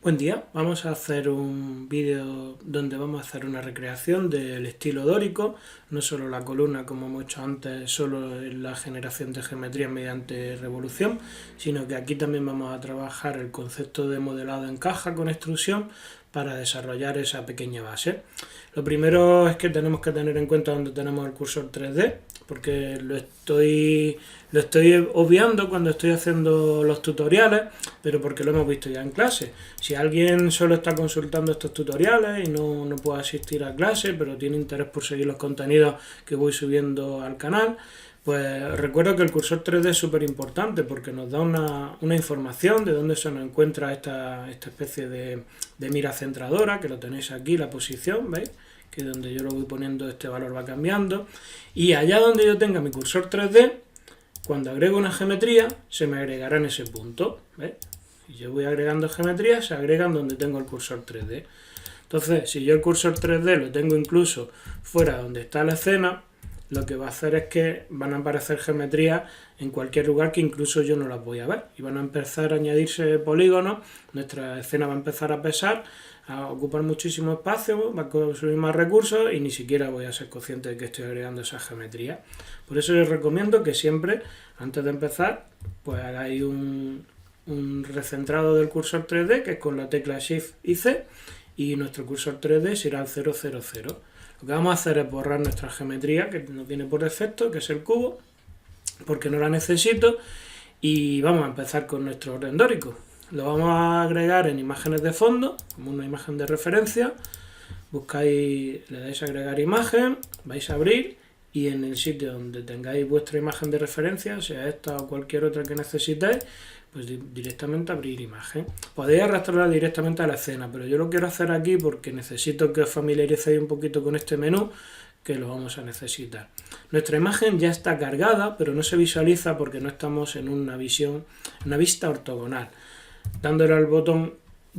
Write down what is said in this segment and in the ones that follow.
Buen día, vamos a hacer un vídeo donde vamos a hacer una recreación del estilo dórico, no solo la columna como hemos hecho antes, solo en la generación de geometría mediante revolución, sino que aquí también vamos a trabajar el concepto de modelado en caja con extrusión para desarrollar esa pequeña base. Lo primero es que tenemos que tener en cuenta dónde tenemos el cursor 3D, porque lo estoy obviando cuando estoy haciendo los tutoriales, pero porque lo hemos visto ya en clase. Si alguien solo está consultando estos tutoriales y no puede asistir a clase, pero tiene interés por seguir los contenidos que voy subiendo al canal, pues recuerdo que el cursor 3D es súper importante porque nos da una información de dónde se nos encuentra esta especie de mira centradora, que lo tenéis aquí, la posición, ¿veis? Que donde yo lo voy poniendo este valor va cambiando. Y allá donde yo tenga mi cursor 3D, cuando agrego una geometría, se me agregará en ese punto, ¿veis? Si yo voy agregando geometrías, se agregan donde tengo el cursor 3D. Entonces, si yo el cursor 3D lo tengo incluso fuera donde está la escena, lo que va a hacer es que van a aparecer geometrías en cualquier lugar que incluso yo no las voy a ver. Y van a empezar a añadirse polígonos, nuestra escena va a empezar a pesar, a ocupar muchísimo espacio, va a consumir más recursos y ni siquiera voy a ser consciente de que estoy agregando esa geometría. Por eso les recomiendo que siempre, antes de empezar, pues hagáis un recentrado del cursor 3D, que es con la tecla Shift y C, y nuestro cursor 3D será el 000. Lo que vamos a hacer es borrar nuestra geometría, que nos viene por defecto, que es el cubo, porque no la necesito, y vamos a empezar con nuestro orden dórico. Lo vamos a agregar en imágenes de fondo, como una imagen de referencia. Buscáis, le dais a agregar imagen, vais a abrir, y en el sitio donde tengáis vuestra imagen de referencia, sea esta o cualquier otra que necesitéis, pues directamente abrir imagen. Podéis arrastrarla directamente a la escena, pero yo lo quiero hacer aquí porque necesito que os familiaricéis un poquito con este menú, que lo vamos a necesitar. Nuestra imagen ya está cargada, pero no se visualiza porque no estamos en una vista ortogonal. Dándole al botón,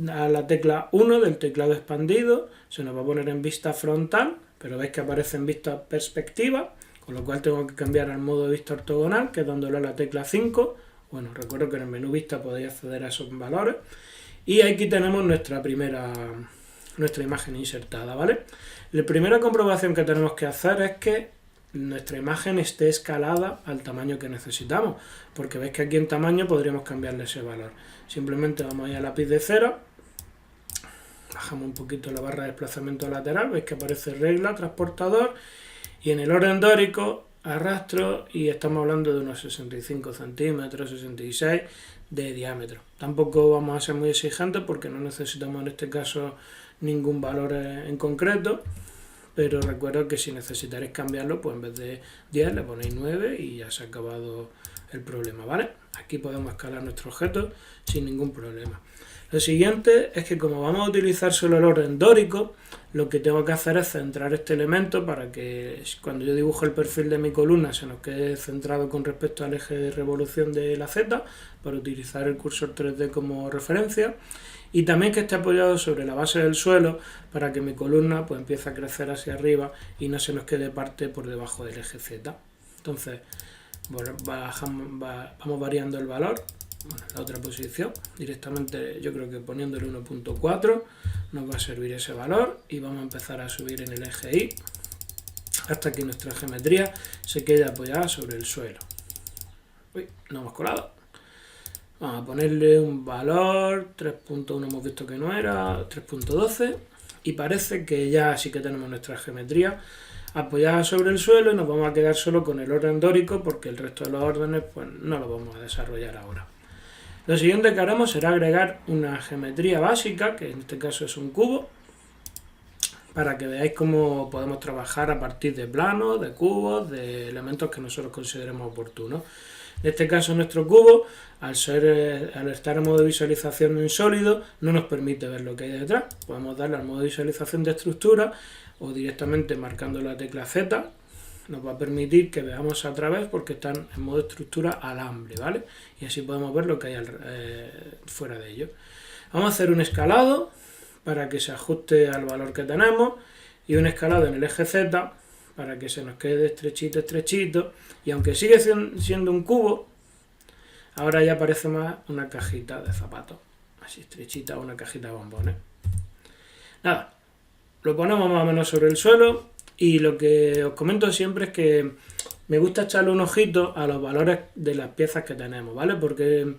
a la tecla 1 del teclado expandido, se nos va a poner en vista frontal, pero veis que aparece en vista perspectiva, con lo cual tengo que cambiar al modo de vista ortogonal, que es dándole a la tecla 5. Bueno, recuerdo que en el menú vista podéis acceder a esos valores. Y aquí tenemos nuestra imagen insertada, ¿vale? La primera comprobación que tenemos que hacer es que nuestra imagen esté escalada al tamaño que necesitamos, porque veis que aquí en tamaño podríamos cambiarle ese valor. Simplemente vamos a ir a lápiz de cera, bajamos un poquito la barra de desplazamiento lateral, veis que aparece regla, transportador, y en el orden dórico arrastro y estamos hablando de unos 65 centímetros, 66 de diámetro. Tampoco vamos a ser muy exigentes porque no necesitamos en este caso ningún valor en concreto, pero recuerdo que si necesitaréis cambiarlo, pues en vez de 10 le ponéis 9 y ya se ha acabado el problema, ¿vale? Aquí podemos escalar nuestro objeto sin ningún problema. Lo siguiente es que como vamos a utilizar solo el orden dórico, lo que tengo que hacer es centrar este elemento para que cuando yo dibujo el perfil de mi columna se nos quede centrado con respecto al eje de revolución de la Z, para utilizar el cursor 3D como referencia, y también que esté apoyado sobre la base del suelo para que mi columna pues empiece a crecer hacia arriba y no se nos quede parte por debajo del eje Z. Entonces vamos variando el valor. Bueno, la otra posición, directamente yo creo que poniéndole 1.4 nos va a servir ese valor, y vamos a empezar a subir en el eje Y hasta que nuestra geometría se quede apoyada sobre el suelo. Uy, no hemos colado. Vamos a ponerle un valor, 3.1 hemos visto que no era, 3.12, y parece que ya sí que tenemos nuestra geometría apoyada sobre el suelo, y nos vamos a quedar solo con el orden dórico porque el resto de los órdenes pues no lo vamos a desarrollar ahora. Lo siguiente que haremos será agregar una geometría básica, que en este caso es un cubo, para que veáis cómo podemos trabajar a partir de planos, de cubos, de elementos que nosotros consideremos oportunos. En este caso nuestro cubo, al estar en modo de visualización en sólido, no nos permite ver lo que hay detrás. Podemos darle al modo de visualización de estructura o directamente marcando la tecla Z, nos va a permitir que veamos a través porque están en modo estructura alambre, ¿vale? Y así podemos ver lo que hay fuera de ello. Vamos a hacer un escalado para que se ajuste al valor que tenemos, y un escalado en el eje Z para que se nos quede estrechito, estrechito, y aunque sigue siendo un cubo, ahora ya parece más una cajita de zapatos. así estrechita, una cajita de bombones. Nada, lo ponemos más o menos sobre el suelo y lo que os comento siempre es que me gusta echarle un ojito a los valores de las piezas que tenemos, ¿vale? Porque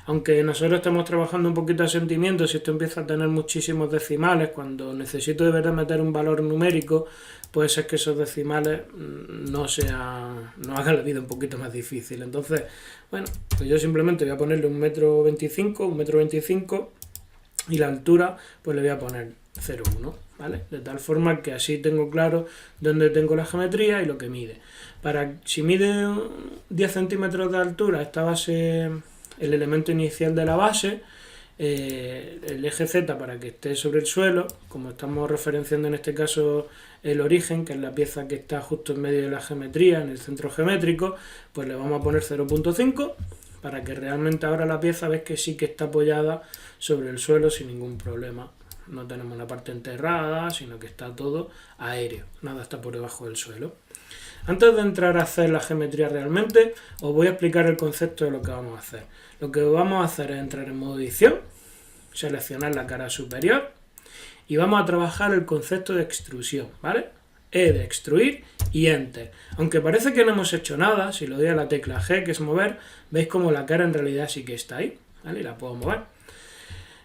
aunque nosotros estemos trabajando un poquito a sentimiento, si esto empieza a tener muchísimos decimales, cuando necesito de verdad meter un valor numérico, puede ser que esos decimales nos hagan la vida un poquito más difícil. Entonces, bueno, pues yo simplemente voy a ponerle 1,25 m y la altura pues le voy a poner 0,1, ¿vale? De tal forma que así tengo claro dónde tengo la geometría y lo que mide. Si mide 10 centímetros de altura esta base, el elemento inicial de la base, el eje Z para que esté sobre el suelo, como estamos referenciando en este caso el origen, que es la pieza que está justo en medio de la geometría, en el centro geométrico, pues le vamos a poner 0,5 para que realmente ahora la pieza ves que sí que está apoyada sobre el suelo sin ningún problema. No tenemos una parte enterrada, sino que está todo aéreo, nada está por debajo del suelo. Antes de entrar a hacer la geometría realmente, os voy a explicar el concepto de lo que vamos a hacer. Lo que vamos a hacer es entrar en modo edición, seleccionar la cara superior y vamos a trabajar el concepto de extrusión, ¿vale? E de extruir y Enter. Aunque parece que no hemos hecho nada, si lo doy a la tecla G, que es mover, veis como la cara en realidad sí que está ahí, ¿vale? Y la puedo mover.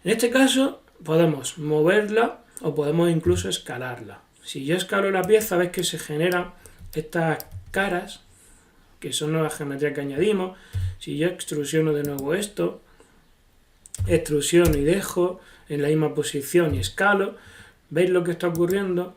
En este caso podemos moverla o podemos incluso escalarla. Si yo escalo la pieza, veis que se generan estas caras, que son nuevas geometrías que añadimos. Si yo extrusiono de nuevo esto, extrusiono y dejo en la misma posición y escalo, ¿veis lo que está ocurriendo?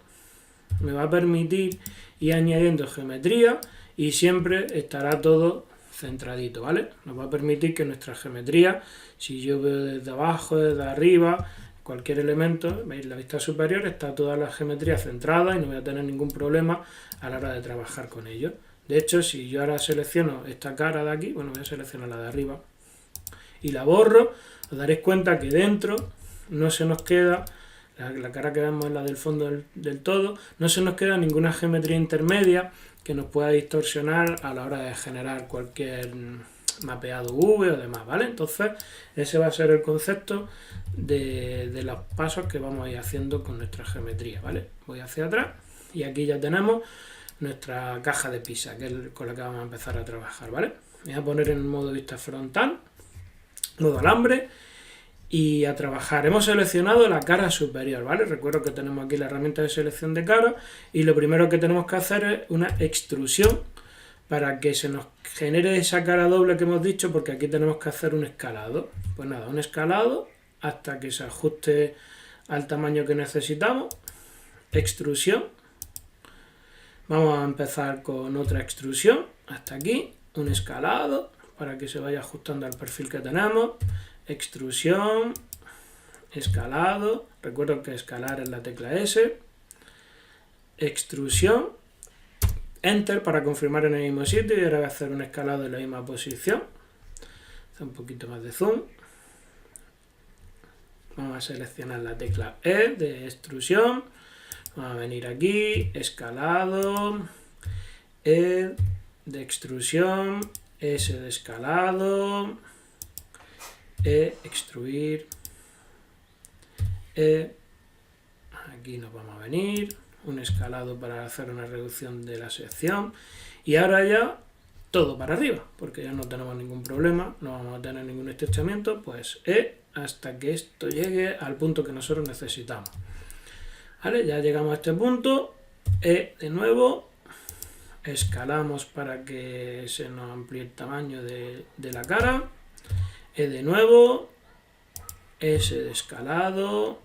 Me va a permitir ir añadiendo geometría y siempre estará todo centradito, ¿vale? Nos va a permitir que nuestra geometría, si yo veo desde abajo, desde arriba, cualquier elemento, veis la vista superior, está toda la geometría centrada y no voy a tener ningún problema a la hora de trabajar con ello. De hecho, si yo ahora selecciono esta cara de aquí, bueno, voy a seleccionar la de arriba y la borro, os daréis cuenta que dentro no se nos queda, la cara que vemos es la del fondo del todo, no se nos queda ninguna geometría intermedia que nos pueda distorsionar a la hora de generar cualquier mapeado V o demás, ¿vale? Entonces, ese va a ser el concepto de los pasos que vamos a ir haciendo con nuestra geometría, ¿vale? Voy hacia atrás y aquí ya tenemos nuestra caja de pizza, que es con la que vamos a empezar a trabajar, ¿vale? Voy a poner en modo vista frontal, modo alambre y a trabajar. Hemos seleccionado la cara superior, ¿vale? Recuerdo que tenemos aquí la herramienta de selección de cara y lo primero que tenemos que hacer es una extrusión para que se nos genere esa cara doble que hemos dicho, porque aquí tenemos que hacer un escalado. Pues nada, un escalado hasta que se ajuste al tamaño que necesitamos. Extrusión. Vamos a empezar con otra extrusión hasta aquí, un escalado para que se vaya ajustando al perfil que tenemos. Extrusión, escalado, recuerdo que escalar es la tecla S, extrusión, Enter para confirmar en el mismo sitio y ahora voy a hacer un escalado en la misma posición. Hacer un poquito más de zoom. Vamos a seleccionar la tecla E de extrusión, vamos a venir aquí, escalado, E de extrusión, S de escalado, extruir, aquí nos vamos a venir, un escalado para hacer una reducción de la sección y ahora ya todo para arriba, porque ya no tenemos ningún problema, no vamos a tener ningún estrechamiento, pues hasta que esto llegue al punto que nosotros necesitamos. ¿Vale? Ya llegamos a este punto, de nuevo, escalamos para que se nos amplíe el tamaño de la cara, de nuevo, S de escalado,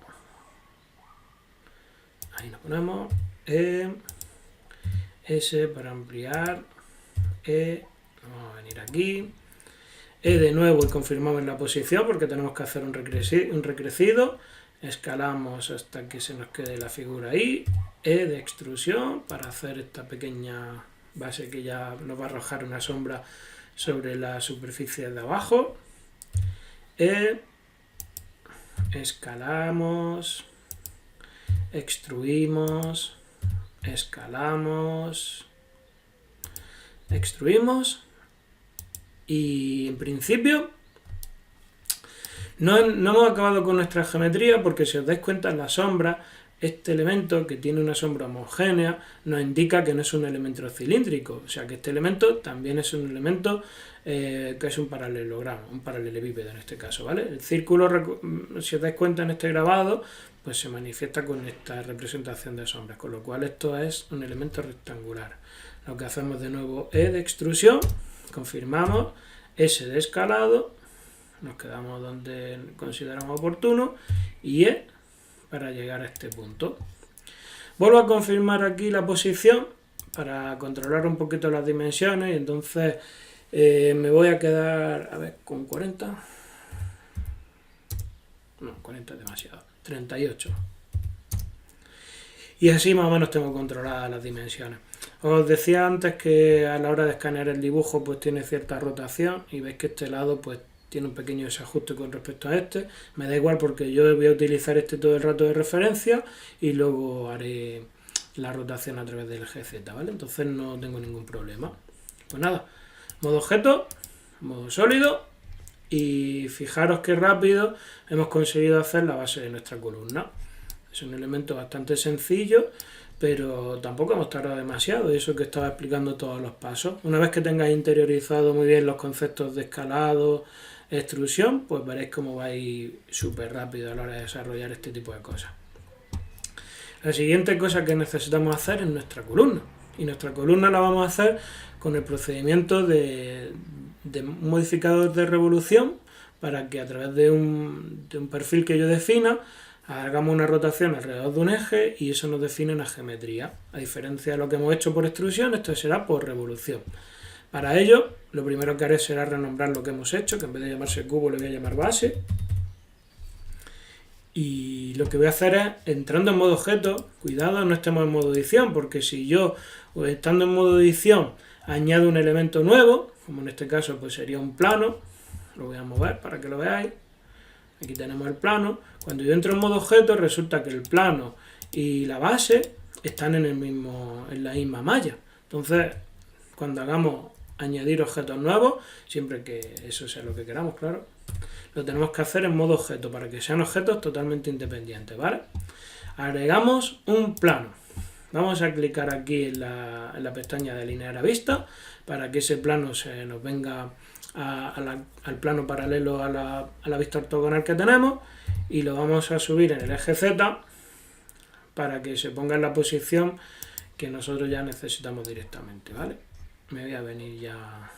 ahí nos ponemos, S para ampliar, vamos a venir aquí, de nuevo y confirmamos la posición porque tenemos que hacer un recrecido, escalamos hasta que se nos quede la figura ahí, de extrusión para hacer esta pequeña base que ya nos va a arrojar una sombra sobre la superficie de abajo, escalamos, extruimos, escalamos, extruimos y en principio No hemos acabado con nuestra geometría porque si os dais cuenta en la sombra, este elemento que tiene una sombra homogénea nos indica que no es un elemento cilíndrico, o sea que este elemento también es un elemento que es un paralelogramo, un paralelepípedo en este caso, ¿vale? El círculo, si os dais cuenta en este grabado, pues se manifiesta con esta representación de sombras, con lo cual esto es un elemento rectangular. Lo que hacemos de nuevo E de extrusión, confirmamos, S de escalado, nos quedamos donde consideramos oportuno, y E para llegar a este punto. Vuelvo a confirmar aquí la posición para controlar un poquito las dimensiones y entonces me voy a quedar, a ver, con 40. No, 40 es demasiado. 38. Y así más o menos tengo controladas las dimensiones. Os decía antes que a la hora de escanear el dibujo pues tiene cierta rotación y veis que este lado pues tiene un pequeño desajuste con respecto a este. Me da igual porque yo voy a utilizar este todo el rato de referencia y luego haré la rotación a través del eje Z, ¿vale? Entonces no tengo ningún problema. Pues nada, modo objeto, modo sólido y fijaros qué rápido hemos conseguido hacer la base de nuestra columna. Es un elemento bastante sencillo, pero tampoco hemos tardado demasiado, y eso que estaba explicando todos los pasos. Una vez que tengáis interiorizado muy bien los conceptos de escalado, extrusión, pues veréis cómo vais súper rápido a la hora de desarrollar este tipo de cosas. La siguiente cosa que necesitamos hacer es nuestra columna, y nuestra columna la vamos a hacer con el procedimiento de un modificador de revolución para que a través de un perfil que yo defina hagamos una rotación alrededor de un eje y eso nos define una geometría. A diferencia de lo que hemos hecho por extrusión, esto será por revolución. Para ello, lo primero que haré será renombrar lo que hemos hecho, que en vez de llamarse cubo le voy a llamar base. Y lo que voy a hacer es, entrando en modo objeto, cuidado, no estemos en modo edición, porque si yo, estando en modo edición, añado un elemento nuevo, como en este caso pues sería un plano, lo voy a mover para que lo veáis. Aquí tenemos el plano. Cuando yo entro en modo objeto, resulta que el plano y la base están en la misma malla. Entonces, cuando hagamos añadir objetos nuevos, siempre que eso sea lo que queramos, claro, lo tenemos que hacer en modo objeto para que sean objetos totalmente independientes, ¿vale? Agregamos un plano. Vamos a clicar aquí en la pestaña de alinear a vista para que ese plano se nos venga al plano paralelo a la vista ortogonal que tenemos, y lo vamos a subir en el eje Z para que se ponga en la posición que nosotros ya necesitamos directamente, ¿vale? Me voy a venir ya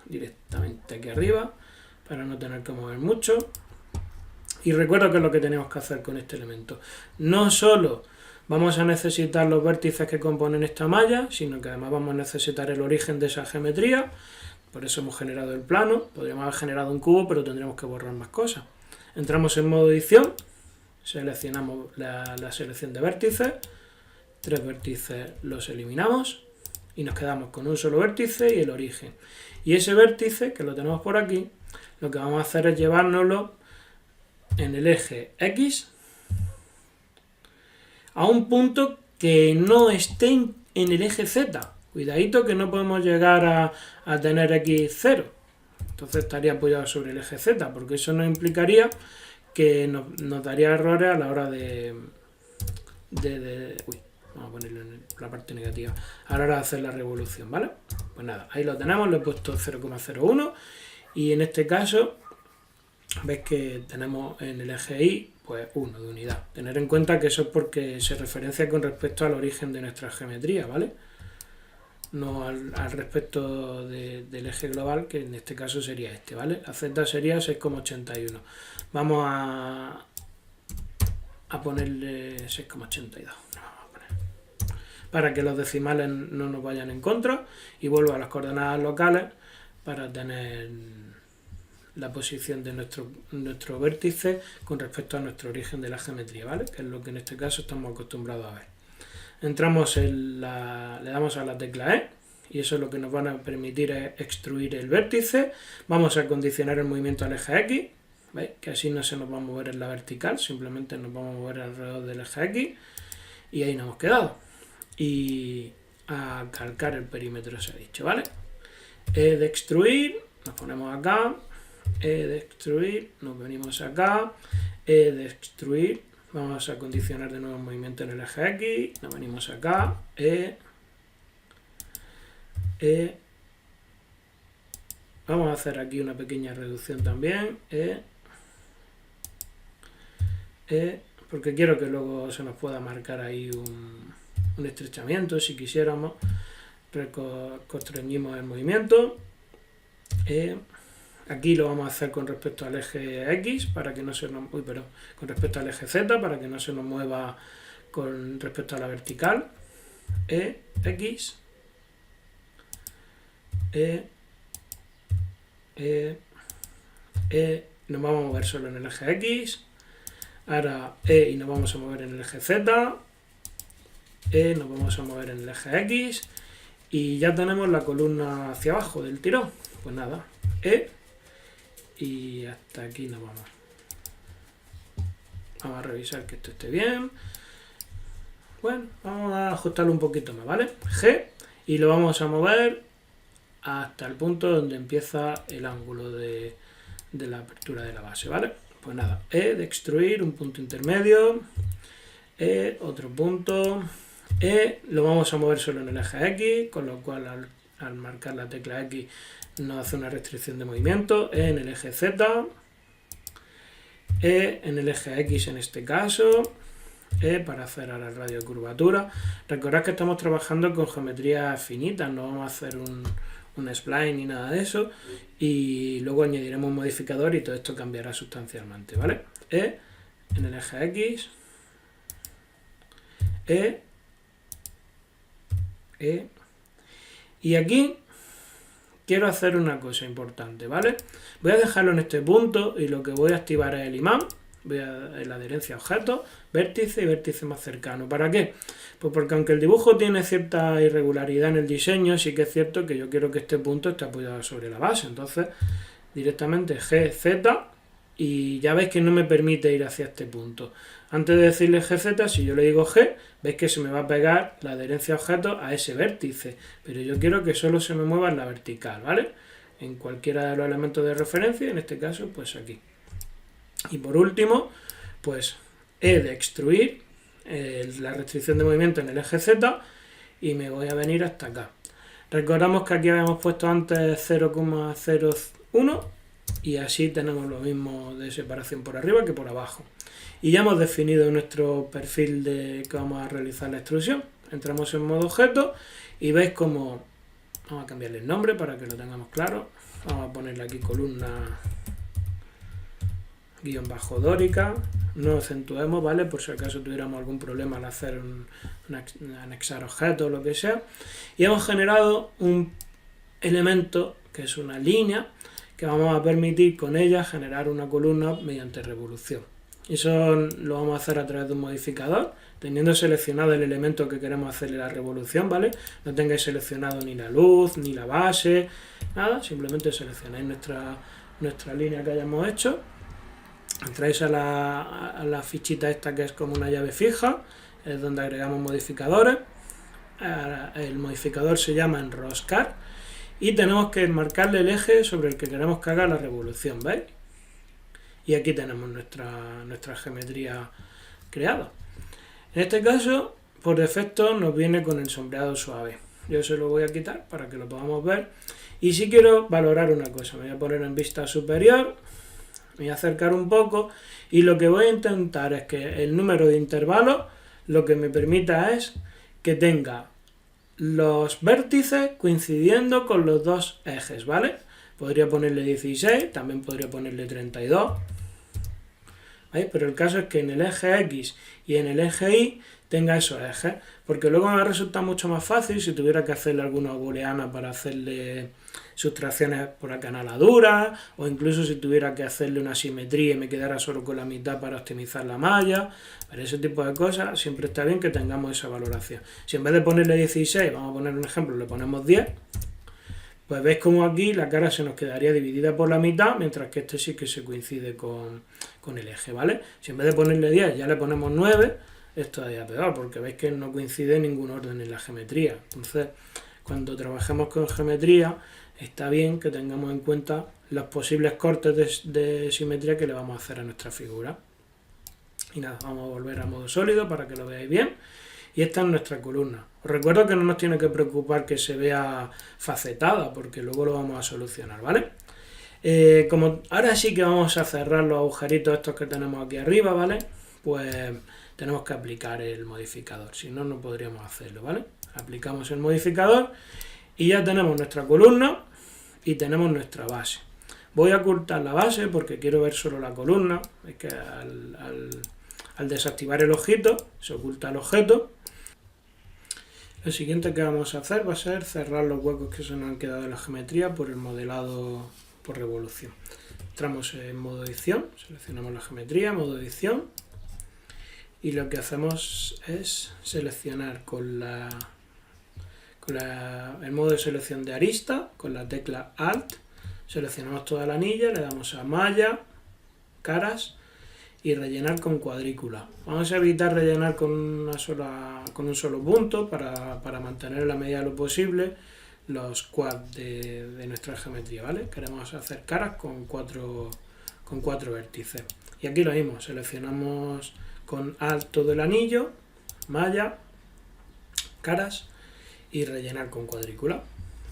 directamente aquí arriba para no tener que mover mucho. Y recuerdo que es lo que tenemos que hacer con este elemento. No solo vamos a necesitar los vértices que componen esta malla, sino que además vamos a necesitar el origen de esa geometría. Por eso hemos generado el plano. Podríamos haber generado un cubo, pero tendríamos que borrar más cosas. Entramos en modo edición, seleccionamos la selección de vértices, 3 vértices los eliminamos y nos quedamos con un solo vértice y el origen. Y ese vértice, que lo tenemos por aquí, lo que vamos a hacer es llevárnoslo en el eje X a un punto que no esté en el eje Z. Cuidadito que no podemos llegar a tener X 0. Entonces estaría apoyado sobre el eje Z, porque eso nos implicaría que nos daría errores a la hora vamos a ponerlo en la parte negativa, a la hora de hacer la revolución, ¿vale? Pues nada, ahí lo tenemos, le he puesto 0,01 y en este caso veis que tenemos en el eje Y pues 1 de unidad. Tener en cuenta que eso es porque se referencia con respecto al origen de nuestra geometría, ¿vale? No al respecto del eje global, que en este caso sería este, ¿vale? La Z sería 6,81. Vamos a ponerle 6,82. Para que los decimales no nos vayan en contra, y vuelvo a las coordenadas locales para tener la posición de nuestro vértice con respecto a nuestro origen de la geometría, ¿vale? Que es lo que en este caso estamos acostumbrados a ver. Entramos le damos a la tecla E y eso es lo que nos van a permitir es extruir el vértice. Vamos a condicionar el movimiento al eje X, ¿veis? Que así no se nos va a mover en la vertical, simplemente nos vamos a mover alrededor del eje X y ahí nos hemos quedado. Y a calcar el perímetro se ha dicho, ¿vale? De extruir, nos ponemos acá, E de extruir, nos venimos acá, E de extruir, vamos a condicionar de nuevo el movimiento en el eje X, nos venimos acá, vamos a hacer aquí una pequeña reducción también, porque quiero que luego se nos pueda marcar ahí un estrechamiento si quisiéramos, constreñimos el movimiento, aquí lo vamos a hacer con respecto al eje X para que no se nos, con respecto al eje Z para que no se nos mueva con respecto a la vertical, X, nos vamos a mover solo en el eje X, ahora y nos vamos a mover en el eje Z, nos vamos a mover en el eje X y ya tenemos la columna hacia abajo del tirón. Pues nada, y hasta aquí nos vamos. Vamos a revisar que esto esté bien. Bueno, vamos a ajustarlo un poquito más, ¿vale? G, y lo vamos a mover hasta el punto donde empieza el ángulo de la apertura de la base, ¿vale? Pues nada, de extruir, un punto intermedio, otro punto, lo vamos a mover solo en el eje X, con lo cual al marcar la tecla X nos hace una restricción de movimiento, en el eje Z, en el eje X en este caso, para hacer ahora el radio de curvatura. Recordad que estamos trabajando con geometrías finitas, no vamos a hacer un spline ni nada de eso, y luego añadiremos un modificador y todo esto cambiará sustancialmente, ¿vale? En el eje X, y aquí quiero hacer una cosa importante, ¿vale? Voy a dejarlo en este punto y lo que voy a activar es el imán, voy a la adherencia a objetos, vértice y vértice más cercano. ¿Para qué? Pues porque aunque el dibujo tiene cierta irregularidad en el diseño, sí que es cierto que yo quiero que este punto esté apoyado sobre la base. Entonces, directamente GZ, y ya veis que no me permite ir hacia este punto. Antes de decirle GZ, si yo le digo G, veis que se me va a pegar la adherencia a objetos a ese vértice, pero yo quiero que solo se me mueva en la vertical, ¿vale? En cualquiera de los elementos de referencia, en este caso, pues aquí. Y por último, pues E de extruir, la restricción de movimiento en el eje Z, y me voy a venir hasta acá. Recordamos que aquí habíamos puesto antes 0,01 y así tenemos lo mismo de separación por arriba que por abajo. Y ya hemos definido nuestro perfil de que vamos a realizar la extrusión. Entramos en modo objeto y veis cómo vamos a cambiarle el nombre para que lo tengamos claro. Vamos a ponerle aquí columna guión bajo dórica, no acentuemos, ¿vale? Por si acaso tuviéramos algún problema al hacer anexar objetos o lo que sea. Y hemos generado un elemento que es una línea que vamos a permitir con ella generar una columna mediante revolución. Eso lo vamos a hacer a través de un modificador, teniendo seleccionado el elemento que queremos hacerle la revolución, ¿vale? No tengáis seleccionado ni la luz, ni la base, nada, simplemente seleccionáis nuestra línea que hayamos hecho. Entráis a la fichita esta que es como una llave fija, es donde agregamos modificadores. El modificador se llama enroscar y tenemos que marcarle el eje sobre el que queremos que haga la revolución, ¿veis? Y aquí tenemos nuestra geometría creada. En este caso, por defecto nos viene con el sombreado suave. Yo se lo voy a quitar para que lo podamos ver. Y si quiero valorar una cosa, me voy a poner en vista superior, me voy a acercar un poco y lo que voy a intentar es que el número de intervalos lo que me permita es que tenga los vértices coincidiendo con los dos ejes, ¿vale? Podría ponerle 16, también podría ponerle 32, ¿veis? Pero el caso es que en el eje X y en el eje Y tenga esos ejes, porque luego me va a resultar mucho más fácil si tuviera que hacerle alguna booleana para hacerle sustracciones por acanaladuras, o incluso si tuviera que hacerle una simetría y me quedara solo con la mitad para optimizar la malla. Para ese tipo de cosas siempre está bien que tengamos esa valoración. Si en vez de ponerle 16, vamos a poner un ejemplo, le ponemos 10, pues veis como aquí la cara se nos quedaría dividida por la mitad, mientras que este sí que se coincide con el eje, ¿vale? Si en vez de ponerle 10 ya le ponemos 9, es todavía peor, porque veis que no coincide ningún orden en la geometría. Entonces, cuando trabajemos con geometría, está bien que tengamos en cuenta los posibles cortes de simetría que le vamos a hacer a nuestra figura. Y nada, vamos a volver a modo sólido para que lo veáis bien. Y esta es nuestra columna. Os recuerdo que no nos tiene que preocupar que se vea facetada, porque luego lo vamos a solucionar, ¿vale? Como ahora sí que vamos a cerrar los agujeritos estos que tenemos aquí arriba, ¿vale? Pues tenemos que aplicar el modificador, si no, no podríamos hacerlo, ¿vale? Aplicamos el modificador y ya tenemos nuestra columna y tenemos nuestra base. Voy a ocultar la base porque quiero ver solo la columna. Es que al desactivar el objeto, se oculta el objeto. Lo siguiente que vamos a hacer va a ser cerrar los huecos que se nos han quedado en la geometría por el modelado por revolución. Entramos en modo edición, seleccionamos la geometría, modo edición, y lo que hacemos es seleccionar el modo de selección de arista, con la tecla Alt, seleccionamos toda la anilla, le damos a malla, caras y rellenar con cuadrícula. Vamos a evitar rellenar con un solo punto para mantener en la medida de lo posible los quads de nuestra geometría, ¿vale? Queremos hacer caras con cuatro vértices. Y aquí lo mismo, seleccionamos con Alt todo el anillo, malla, caras y rellenar con cuadrícula.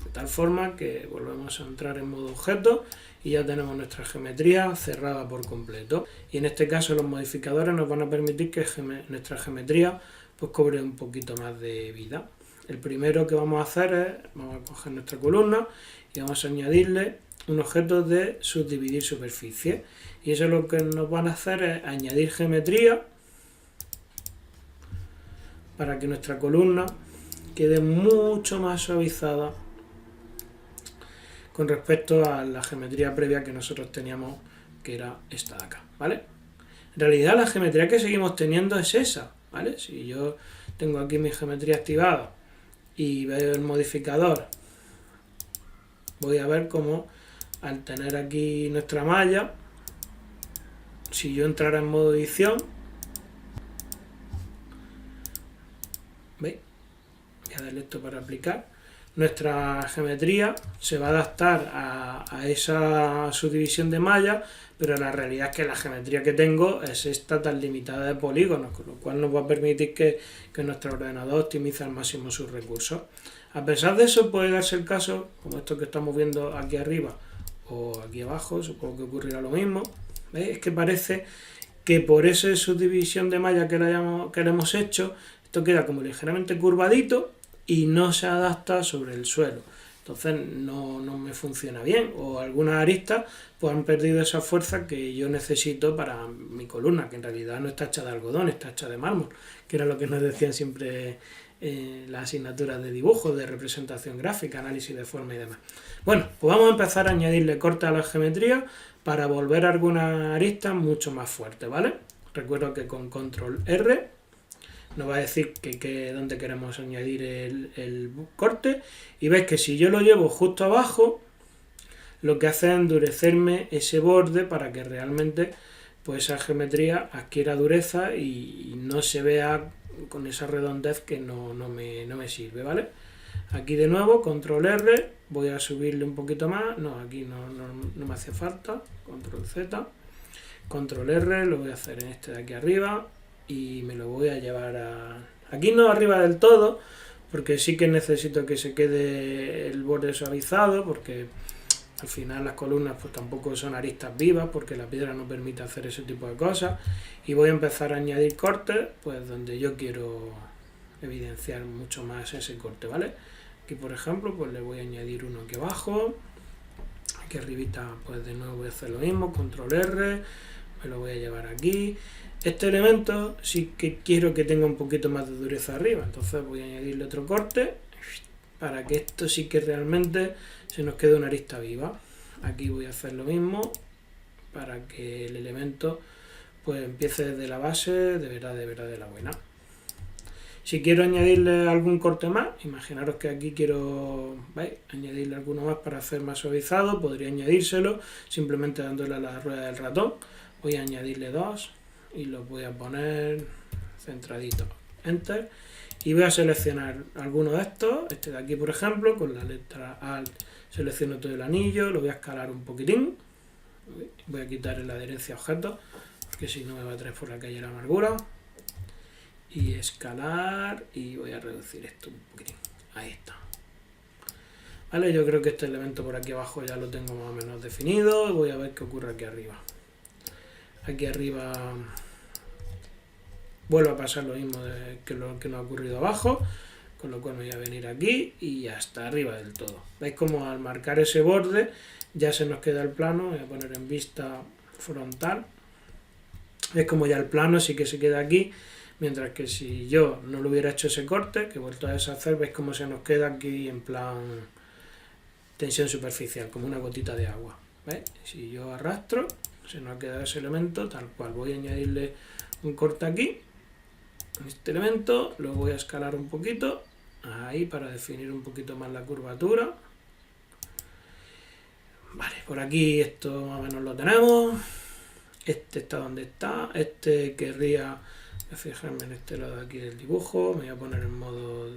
De tal forma que volvemos a entrar en modo objeto y ya tenemos nuestra geometría cerrada por completo. Y en este caso los modificadores nos van a permitir que nuestra geometría pues cobre un poquito más de vida. El primero que vamos a hacer es, vamos a coger nuestra columna y vamos a añadirle un objeto de subdividir superficie. Y eso lo que nos van a hacer es añadir geometría para que nuestra columna quede mucho más suavizada con respecto a la geometría previa que nosotros teníamos, que era esta de acá, ¿vale? En realidad la geometría que seguimos teniendo es esa, ¿vale? Si yo tengo aquí mi geometría activada y veo el modificador, voy a ver cómo al tener aquí nuestra malla, si yo entrara en modo edición, ¿veis? Voy a darle esto para aplicar. Nuestra geometría se va a adaptar a esa subdivisión de mallas, pero la realidad es que la geometría que tengo es esta tan limitada de polígonos, con lo cual nos va a permitir que nuestro ordenador optimice al máximo sus recursos. A pesar de eso, puede darse el caso, como esto que estamos viendo aquí arriba o aquí abajo, supongo que ocurrirá lo mismo. ¿Veis? Es que parece que por esa subdivisión de malla que le hemos hecho, esto queda como ligeramente curvadito y no se adapta sobre el suelo. Entonces no me funciona bien, o algunas aristas pues han perdido esa fuerza que yo necesito para mi columna, que en realidad no está hecha de algodón, está hecha de mármol, que era lo que nos decían siempre las asignaturas de dibujo, de representación gráfica, análisis de forma y demás. Bueno, pues vamos a empezar a añadirle cortes a la geometría para volver algunas aristas mucho más fuertes, ¿vale? Recuerdo que con control R nos va a decir dónde queremos añadir el corte, y veis que si yo lo llevo justo abajo, lo que hace es endurecerme ese borde para que realmente pues esa geometría adquiera dureza y no se vea con esa redondez que no me sirve, ¿vale? Aquí de nuevo, control R, voy a subirle un poquito más, no, aquí no me hace falta, control Z, control R, lo voy a hacer en este de aquí arriba, y me lo voy a llevar aquí no arriba del todo, porque sí que necesito que se quede el borde suavizado, porque al final las columnas pues tampoco son aristas vivas, porque la piedra no permite hacer ese tipo de cosas, y voy a empezar a añadir cortes pues donde yo quiero evidenciar mucho más ese corte, ¿vale? Aquí por ejemplo pues le voy a añadir uno aquí abajo, aquí arribita pues de nuevo voy a hacer lo mismo, control R, me lo voy a llevar aquí. Este elemento sí que quiero que tenga un poquito más de dureza arriba, entonces voy a añadirle otro corte para que esto sí que realmente se nos quede una arista viva. Aquí voy a hacer lo mismo para que el elemento pues empiece desde la base de verdad de la buena. Si quiero añadirle algún corte más, imaginaros que aquí quiero, ¿veis?, añadirle alguno más para hacer más suavizado, podría añadírselo simplemente dándole a la rueda del ratón. Voy a añadirle dos y los voy a poner centradito, enter, y voy a seleccionar alguno de estos, este de aquí por ejemplo, con la letra Alt selecciono todo el anillo, lo voy a escalar un poquitín, voy a quitar la adherencia a objetos, porque si no me va a traer por la calle la amargura, y escalar, y voy a reducir esto un poquitín, ahí está. Vale, yo creo que este elemento por aquí abajo ya lo tengo más o menos definido, voy a ver qué ocurre aquí arriba. Aquí arriba vuelve a pasar lo mismo que lo que nos ha ocurrido abajo, con lo cual me voy a venir aquí y hasta arriba del todo. ¿Veis como al marcar ese borde ya se nos queda el plano? Voy a poner en vista frontal. ¿Veis como ya el plano sí que se queda aquí? Mientras que si yo no lo hubiera hecho ese corte, que he vuelto a deshacer, veis cómo se nos queda aquí en plan tensión superficial, como una gotita de agua. ¿Veis? Si yo arrastro, se nos ha quedado ese elemento tal cual. Voy a añadirle un corte aquí, en este elemento, lo voy a escalar un poquito, ahí para definir un poquito más la curvatura. Vale, por aquí esto más o menos lo tenemos. Este está donde está, este querría fijarme en este lado de aquí del dibujo, me voy a poner en modo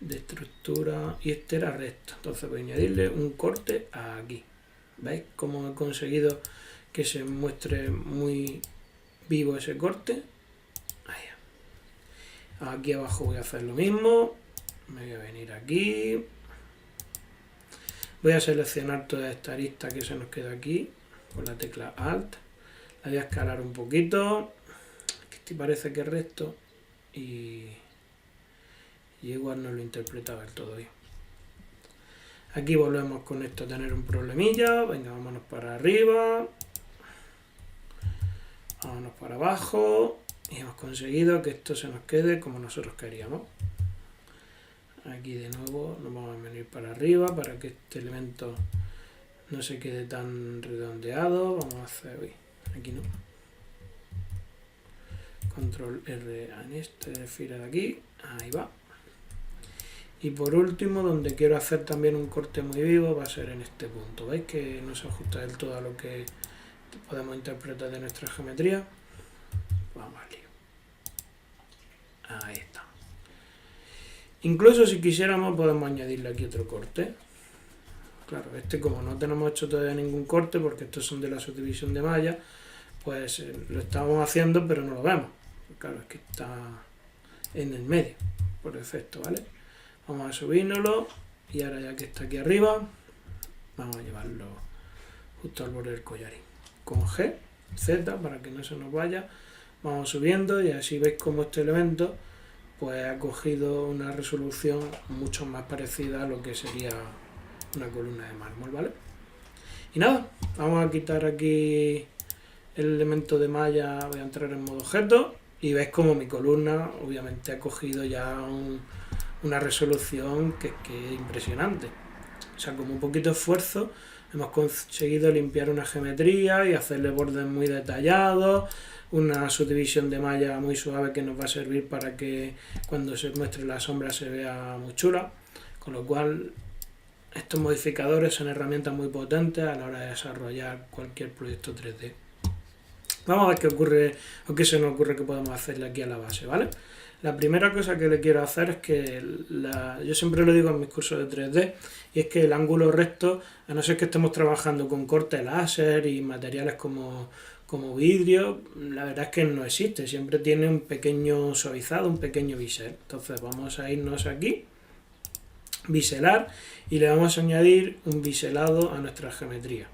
de estructura y este era recto, entonces voy a añadirle un corte aquí. ¿Veis cómo he conseguido que se muestre muy vivo ese corte? Ahí. Aquí abajo voy a hacer lo mismo, me voy a venir aquí, voy a seleccionar toda esta arista que se nos queda aquí con la tecla Alt, la voy a escalar un poquito, este parece que es recto y igual no lo interpretaba del todo bien. Aquí volvemos con esto a tener un problemilla, venga, vámonos para arriba, vámonos para abajo y hemos conseguido que esto se nos quede como nosotros queríamos. Aquí de nuevo nos vamos a venir para arriba para que este elemento no se quede tan redondeado. Vamos a hacer, uy, aquí no, control R en este fila de aquí, ahí va. Y por último, donde quiero hacer también un corte muy vivo va a ser en este punto. ¿Veis que no se ajusta del todo a lo que podemos interpretar de nuestra geometría? Vamos al lío. Ahí está. Incluso si quisiéramos podemos añadirle aquí otro corte. Claro, este como no tenemos hecho todavía ningún corte, porque estos son de la subdivisión de malla, pues lo estamos haciendo pero no lo vemos. Claro, es que está en el medio, por defecto, ¿vale? Vamos a subírnoslo y ahora ya que está aquí arriba, vamos a llevarlo justo al borde del collarín. Con G, Z, para que no se nos vaya, vamos subiendo y así veis como este elemento pues ha cogido una resolución mucho más parecida a lo que sería una columna de mármol, ¿vale? Y nada, vamos a quitar aquí el elemento de malla, voy a entrar en modo objeto y veis como mi columna obviamente ha cogido ya una resolución que es impresionante. O sea, con un poquito de esfuerzo hemos conseguido limpiar una geometría y hacerle bordes muy detallados, una subdivisión de malla muy suave que nos va a servir para que cuando se muestre la sombra se vea muy chula, con lo cual estos modificadores son herramientas muy potentes a la hora de desarrollar cualquier proyecto 3D. Vamos a ver qué ocurre o qué se nos ocurre que podemos hacerle aquí a la base, ¿vale? La primera cosa que le quiero hacer es que, yo siempre lo digo en mis cursos de 3D, y es que el ángulo recto, a no ser que estemos trabajando con corte láser y materiales como vidrio, la verdad es que no existe, siempre tiene un pequeño suavizado, un pequeño bisel. Entonces vamos a irnos aquí, biselar, y le vamos a añadir un biselado a nuestra geometría.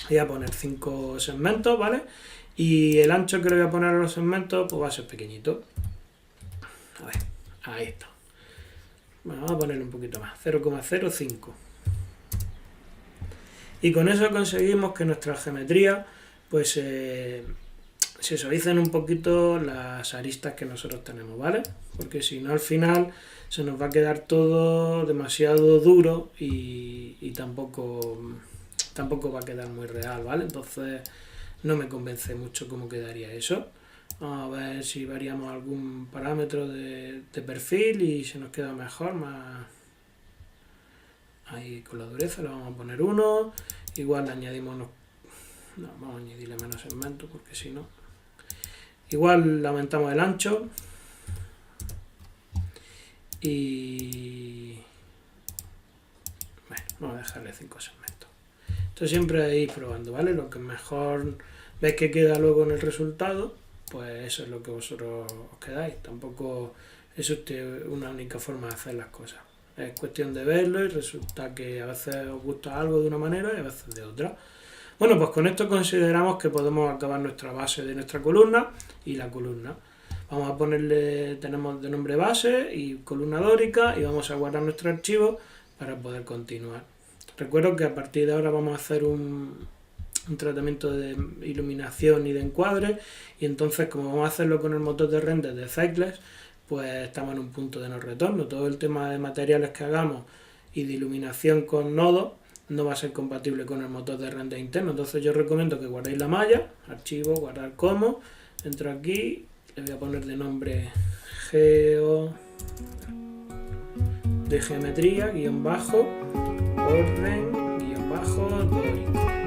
Voy a poner 5 segmentos, ¿vale? Y el ancho que le voy a poner a los segmentos pues va a ser pequeñito. A ver, ahí está. Bueno, vamos a ponerle un poquito más, 0,05. Y con eso conseguimos que nuestra geometría pues se suavicen un poquito las aristas que nosotros tenemos, ¿vale? Porque si no al final se nos va a quedar todo demasiado duro y tampoco va a quedar muy real, ¿vale? Entonces no me convence mucho cómo quedaría eso. Vamos a ver si variamos algún parámetro de perfil y se nos queda mejor, más ahí con la dureza le vamos a poner 1, igual le añadimos no, vamos a añadirle menos segmentos porque si no, igual le aumentamos el ancho y bueno, vamos a dejarle 5 segmentos. Esto siempre ir probando, ¿vale? Lo que mejor veis que queda luego en el resultado, pues eso es lo que vosotros os quedáis. Tampoco es una única forma de hacer las cosas. Es cuestión de verlo y resulta que a veces os gusta algo de una manera y a veces de otra. Bueno, pues con esto consideramos que podemos acabar nuestra base de nuestra columna y la columna. Vamos a ponerle, tenemos de nombre base y columna dórica y vamos a guardar nuestro archivo para poder continuar. Recuerdo que a partir de ahora vamos a hacer un tratamiento de iluminación y de encuadre y entonces como vamos a hacerlo con el motor de render de Cycles, pues estamos en un punto de no retorno. Todo el tema de materiales que hagamos y de iluminación con nodos no va a ser compatible con el motor de render interno. Entonces yo recomiendo que guardéis la malla, archivo, guardar como, entro aquí, le voy a poner de nombre geo de geometría, _orden, _dórico.